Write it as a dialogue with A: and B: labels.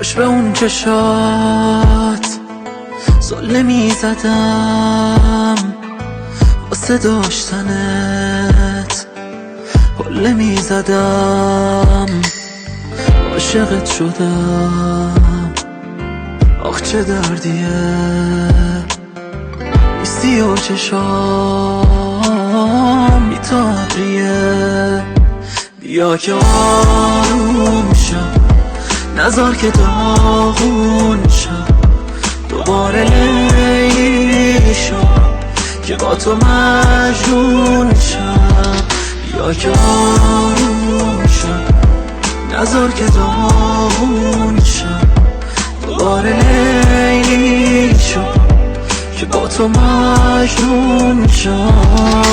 A: کاش به اون چشات زله میزدم واسه داشتنت، حله میزدم عاشقت شدم. آخ چه دردیه نیستی و چشام بی‌تابریه. بیا که آروم شم، نذار که داغون شم، دوباره لیلی شم که با تو مجنون شم. بیا که آروم شم، نذار که داغون شم، دوباره لیلی شم که با تو مجنون شم.